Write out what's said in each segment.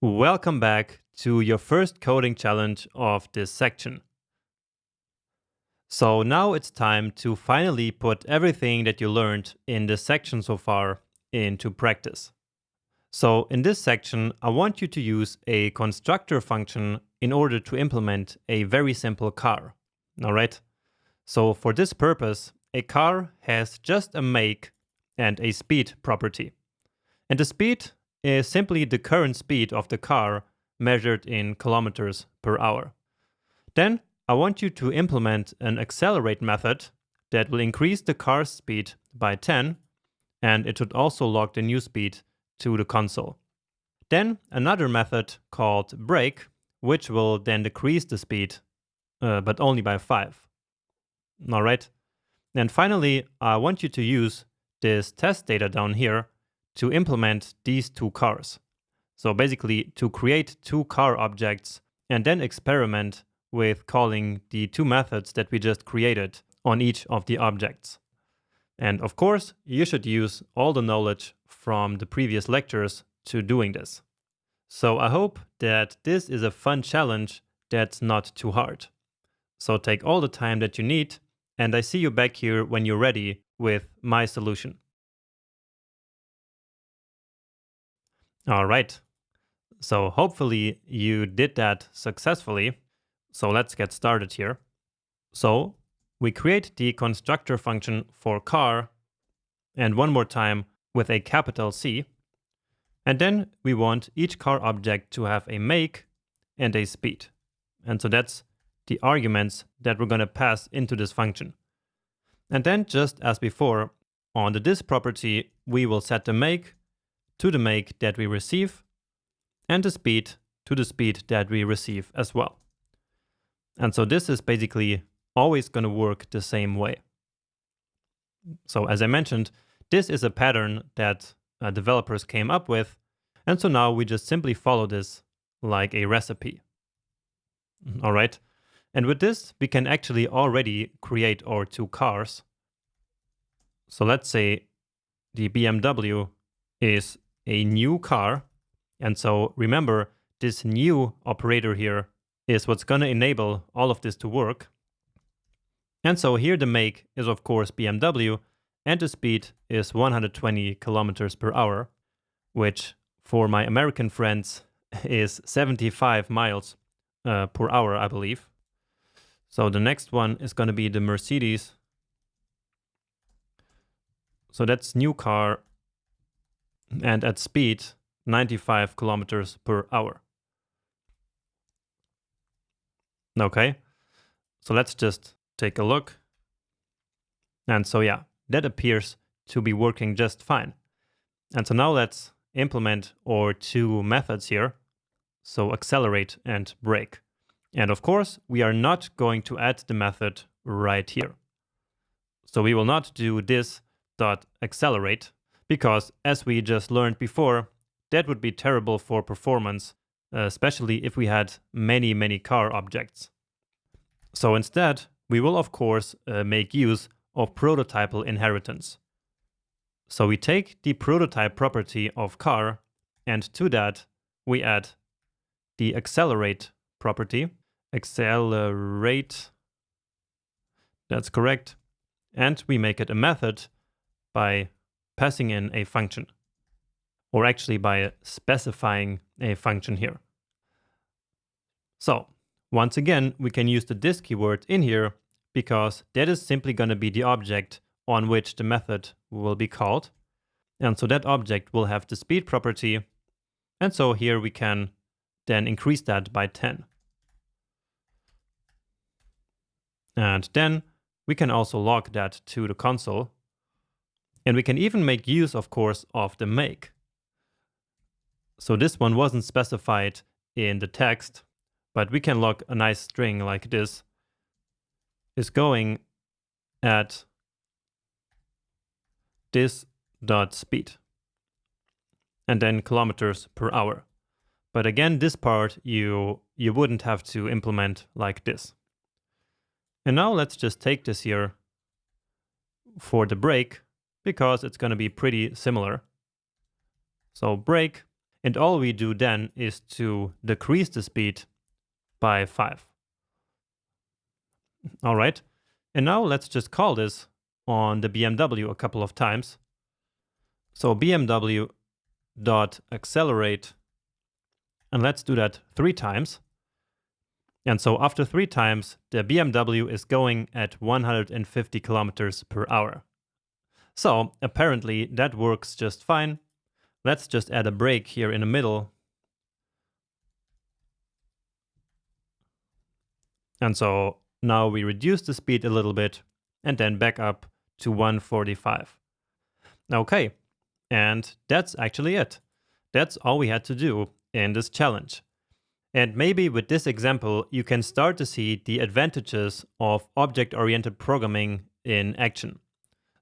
Welcome back to your first coding challenge of this section. So now it's time to finally put everything that you learned in this section so far into practice. So in this section, I want you to use a constructor function in order to implement a very simple car. All right. So for this purpose, a car has just a make and a speed property. And the speed is simply the current speed of the car measured in kilometers per hour. Then I want you to implement an accelerate method that will increase the car's speed by 10, and it should also log the new speed to the console. Then another method called brake, which will then decrease the speed, but only by 5. All right. And finally, I want you to use this test data down here to implement these two cars. So basically to create two car objects and then experiment with calling the two methods that we just created on each of the objects. And of course, you should use all the knowledge from the previous lectures to doing this. So I hope that this is a fun challenge that's not too hard. So take all the time that you need, and I see you back here when you're ready with my solution. All right, so hopefully you did that successfully. So let's get started here. So we create the constructor function for car, and one more time with a capital C. And then we want each car object to have a make and a speed. And so that's the arguments that we're going to pass into this function. And then just as before, on the this property, we will set the make to the make that we receive, and the speed to the speed that we receive as well. And so this is basically always going to work the same way. So as I mentioned, this is a pattern that developers came up with, and so now we just simply follow this like a recipe. All right. And with this, we can actually already create our two cars. So let's say the BMW is a new car. And so remember, this new operator here is what's going to enable all of this to work. And so here the make is of course BMW, and the speed is 120 kilometers per hour, which for my American friends is 75 miles per hour, I believe. So the next one is going to be the Mercedes. So that's new car, and at speed 95 kilometers per hour. Okay, so let's just take a look. And so yeah, that appears to be working just fine. And so now let's implement our two methods here. So accelerate and brake. And of course, we are not going to add the method right here. So we will not do this dot accelerate, because as we just learned before, that would be terrible for performance, especially if we had many car objects. So instead, we will of course make use of prototypal inheritance. So we take the prototype property of car, and to that we add the accelerate property. Accelerate, that's correct. And we make it a method by passing in a function, or actually by specifying a function here. So once again, we can use the this keyword in here because that is simply going to be the object on which the method will be called. And so that object will have the speed property. And so here we can then increase that by 10. And then we can also log that to the console. And we can even make use, of course, of the make. So this one wasn't specified in the text, but we can log a nice string like this is going at this dot speed, and then kilometers per hour. But again, this part you wouldn't have to implement like this. And now let's just take this here for the brake, because it's going to be pretty similar. So brake, And all we do then is to decrease the speed by 5. All right. And now let's just call this on the BMW a couple of times. So BMW dot accelerate, and let's do that 3 times. And so after 3 times, the BMW is going at 150 kilometers per hour. So apparently that works just fine. Let's just add a brake here in the middle. And so now we reduce the speed a little bit and then back up to 145. Okay, and that's actually it. That's all we had to do in this challenge. And maybe with this example, you can start to see the advantages of object-oriented programming in action.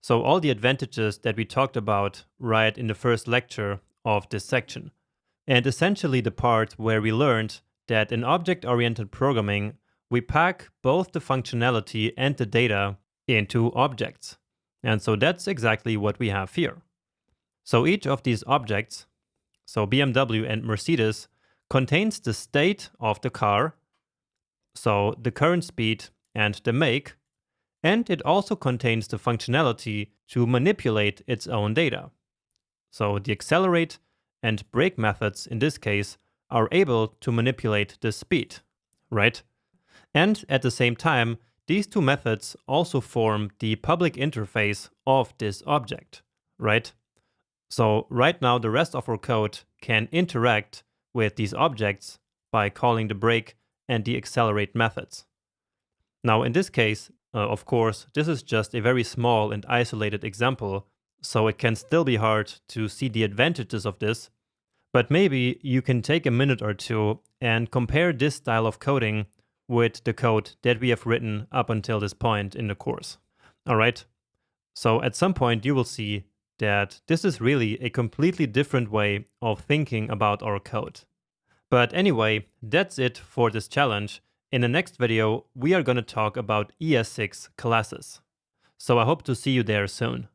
So all the advantages that we talked about right in the first lecture of this section. And essentially the part where we learned that in object-oriented programming, we pack both the functionality and the data into objects. And so that's exactly what we have here. So each of these objects, so BMW and Mercedes, contains the state of the car, so the current speed and the make, and it also contains the functionality to manipulate its own data. So the accelerate and brake methods in this case are able to manipulate the speed, right? And at the same time, these two methods also form the public interface of this object, right? So right now the rest of our code can interact with these objects by calling the brake and the accelerate methods. Now in this case, of course, this is just a very small and isolated example, so it can still be hard to see the advantages of this, but maybe you can take a minute or two and compare this style of coding with the code that we have written up until this point in the course. All right, so at some point you will see that this is really a completely different way of thinking about our code. But anyway, that's it for this challenge. In the next video, we are going to talk about ES6 classes. So I hope to see you there soon.